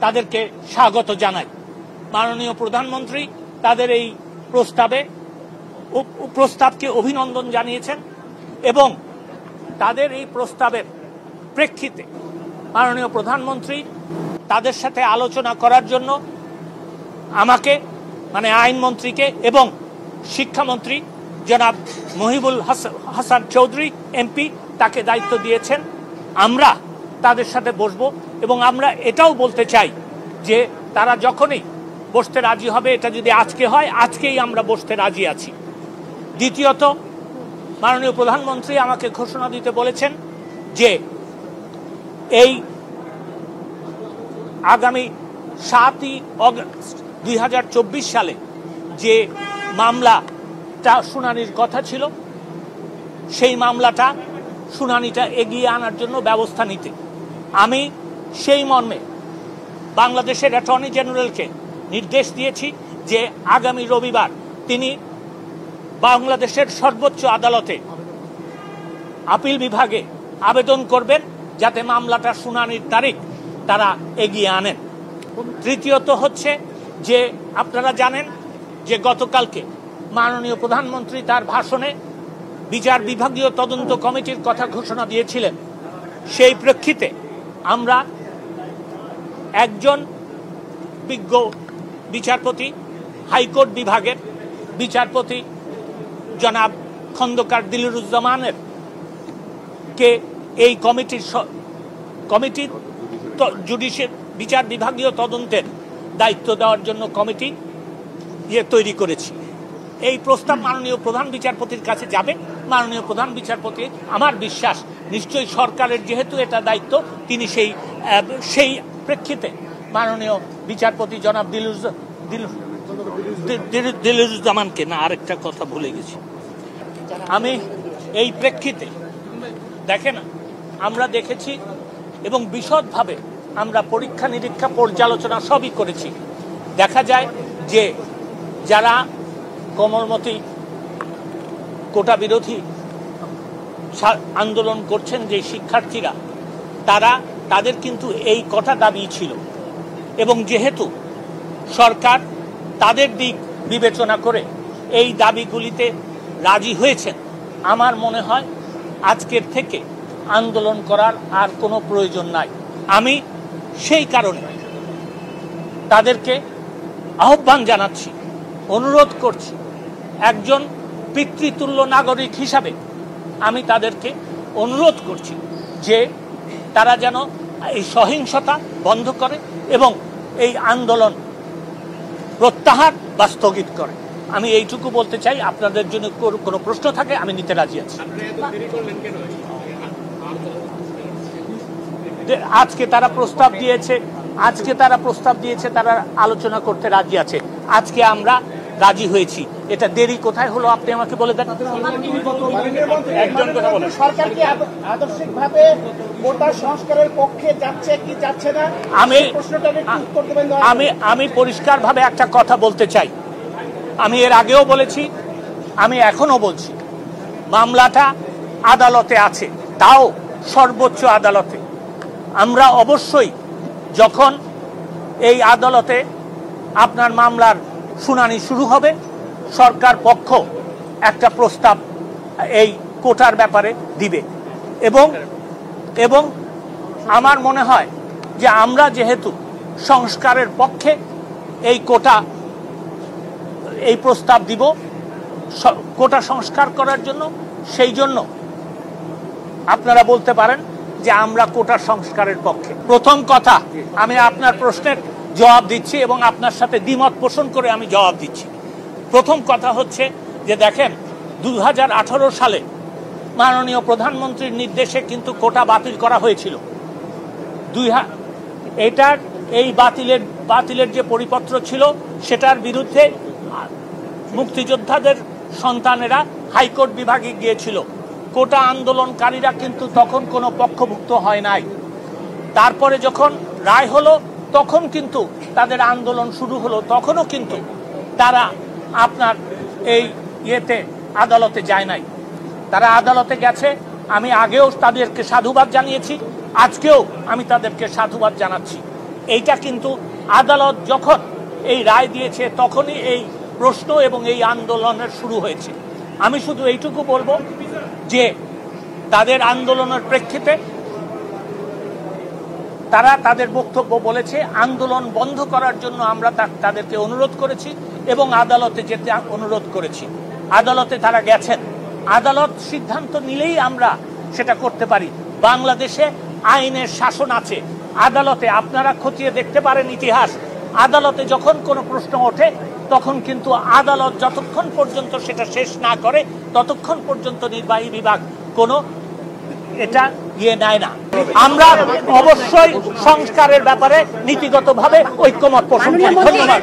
তাদেরকে স্বাগত জানাই। মাননীয় প্রধানমন্ত্রী তাদের এই প্রস্তাবকে অভিনন্দন জানিয়েছেন এবং তাদের এই প্রস্তাবের প্রেক্ষিতে মাননীয় প্রধানমন্ত্রী তাদের সাথে আলোচনা করার জন্য আমাকে মানে আইনমন্ত্রীকে এবং শিক্ষামন্ত্রী জনাব মহিবুল হাসান চৌধুরী এমপি তাকে দায়িত্ব দিয়েছেন। আমরা তাদের সাথে বসবো এবং আমরা এটাও বলতে চাই যে তারা যখনই বসতে রাজি হবে, এটা যদি আজকে হয় আজকেই আমরা বসতে রাজি আছি। দ্বিতীয়ত, মাননীয় প্রধানমন্ত্রী আমাকে ঘোষণা দিতে বলেছেন যে এই আগামী 7ই অগস্ট 2024 সালে যে মামলাটা শুনানির কথা ছিল সেই মামলাটা শুনানিটা এগিয়ে আনার জন্য ব্যবস্থা নিতে আমি সেই মর্মে বাংলাদেশের অ্যাটর্নি জেনারেলকে নির্দেশ দিয়েছি যে আগামী রবিবার তিনি বাংলাদেশের সর্বোচ্চ আদালতে আপিল বিভাগে আবেদন করবেন যাতে মামলাটা শুনানির তারিখ তারা এগিয়ে আনেন। তৃতীয়ত হচ্ছে যে আপনারা জানেন যে গতকালকে মাননীয় প্রধানমন্ত্রী তার ভাষণে বিচার বিভাগীয় তদন্ত কমিটির কথা ঘোষণা দিয়েছিলেন। সেই প্রেক্ষিতে আমরা একজন বিজ্ঞ বিচারপতি হাইকোর্ট বিভাগের বিচারপতি জনাব খন্দকার দিলরুজ্জামানের কে এই কমিটির জুডিশিয়াল বিচার বিভাগীয় তদন্তের দায়িত্ব দেওয়ার জন্য কমিটি তৈরি করেছি। এই প্রস্তাব মাননীয় প্রধান বিচারপতির কাছে যাবে। মাননীয় প্রধান বিচারপতি আমার বিশ্বাস নিশ্চয়ই সরকারের যেহেতু এটা দায়িত্ব তিনি সেই প্রেক্ষিতে মাননীয় বিচারপতি জনাব দিলরুজ্জামানকে না আরেকটা কথা ভুলে গেছি আমি এই প্রেক্ষিতে দেখেন আমরা দেখেছি এবং বিশদভাবে আমরা পরীক্ষা নিরীক্ষা পর্যালোচনা সবই করেছি। দেখা যায় যে যারা কোমলমতি কোটা বিরোধী আন্দোলন করছেন যে শিক্ষার্থীরা তাদের কিন্তু এই কটা দাবি ছিল এবং যেহেতু সরকার তাদের দিক বিবেচনা করে এই দাবিগুলিতে রাজি হয়েছেন, আমার মনে হয় আজকের থেকে আন্দোলন করার আর কোনো প্রয়োজন নাই। আমি সেই কারণে তাদেরকে আহ্বান জানাচ্ছি, অনুরোধ করছি, একজন পিতৃতুল্য নাগরিক হিসাবে আমি তাদেরকে অনুরোধ করছি যে তারা যেন এই সহিংসতা বন্ধ করে এবং এই আন্দোলন প্রত্যাহার বা স্থগিত করে। আমি এইটুকু বলতে চাই। আপনাদের জন্য কোনো প্রশ্ন থাকে আমি নিতে রাজি আছি। আজকে তারা প্রস্তাব দিয়েছে তারা আলোচনা করতে রাজি আছে। আজকে আমরা রাজি হয়েছি। এটা দেরি কোথায় হলো আপনি আমাকে বলে দেন। একজন কথা বলেন, সরকার কি আদর্শিকভাবে কোটা সংস্কারের পক্ষে যাচ্ছে কি যাচ্ছে না? আমি পরিষ্কারভাবে একটা কথা বলতে চাই। আমি এর আগেও বলেছি, আমি এখনো বলছি, মামলাটা আদালতে আছে, তাও সর্বোচ্চ আদালতে। আমরা অবশ্যই যখন এই আদালতে আপনার মামলার শুনানি শুরু হবে সরকার পক্ষ একটা প্রস্তাব এই কোটার ব্যাপারে দিবে এবং আমার মনে হয় যে আমরা যেহেতু সংস্কারের পক্ষে এই প্রস্তাব দিব কোটা সংস্কার করার জন্য, সেই জন্য আপনারা বলতে পারেন যে আমরা কোটা সংস্কারের পক্ষে। প্রথম কথা, আমি আপনার প্রশ্নের জবাব দিচ্ছি এবং আপনার সাথে দ্বিমত পোষণ করে আমি জবাব দিচ্ছি। প্রথম কথা হচ্ছে যে দেখেন 2018 সালে মাননীয় প্রধানমন্ত্রীর নির্দেশে কিন্তু কোটা বাতিল করা হয়েছিল। এই বাতিলের যে পরিপত্র ছিল সেটার বিরুদ্ধে মুক্তিযোদ্ধাদের সন্তানেরা হাইকোর্ট বিভাগে গিয়েছিল। কোটা আন্দোলনকারীরা কিন্তু তখন কোনো পক্ষভুক্ত হয় নাই। তারপরে যখন রায় হলো তখন কিন্তু তাদের আন্দোলন শুরু হলো, তখনও কিন্তু তারা আপনার এই আদালতে যায় নাই। তারা আদালতে গেছে। আমি আগেও তাদেরকে সাধুবাদ জানিয়েছি, আজকেও আমি তাদেরকে সাধুবাদ জানাচ্ছি। এইটা কিন্তু আদালত যখন এই রায় দিয়েছে তখনই এই প্রশ্ন এবং এই আন্দোলনের শুরু হয়েছে। আমি শুধু এইটুকু বলবো যে তাদের আন্দোলনের প্রেক্ষিতে তারা তাদের বক্তব্য বলেছে, আন্দোলন বন্ধ করার জন্য আমরা তাদেরকে অনুরোধ করেছি এবং আদালতে যেতে অনুরোধ করেছি। আদালতে তারা গেছেন, আদালত সিদ্ধান্ত নিলেই আমরা সেটা করতে পারি। বাংলাদেশে আইনের শাসন আছে। আদালতে আপনারা খতিয়ে দেখতে পারেন ইতিহাস, আদালতে যখন কোনো প্রশ্ন ওঠে তখন কিন্তু আদালত যতক্ষণ পর্যন্ত সেটা শেষ না করে ততক্ষণ পর্যন্ত নির্বাহী বিভাগ কোনো এটা নেয় না। আমরা অবশ্যই সংস্কারের ব্যাপারে নীতিগতভাবে ঐক্যমত পোষণ করি। ধন্যবাদ।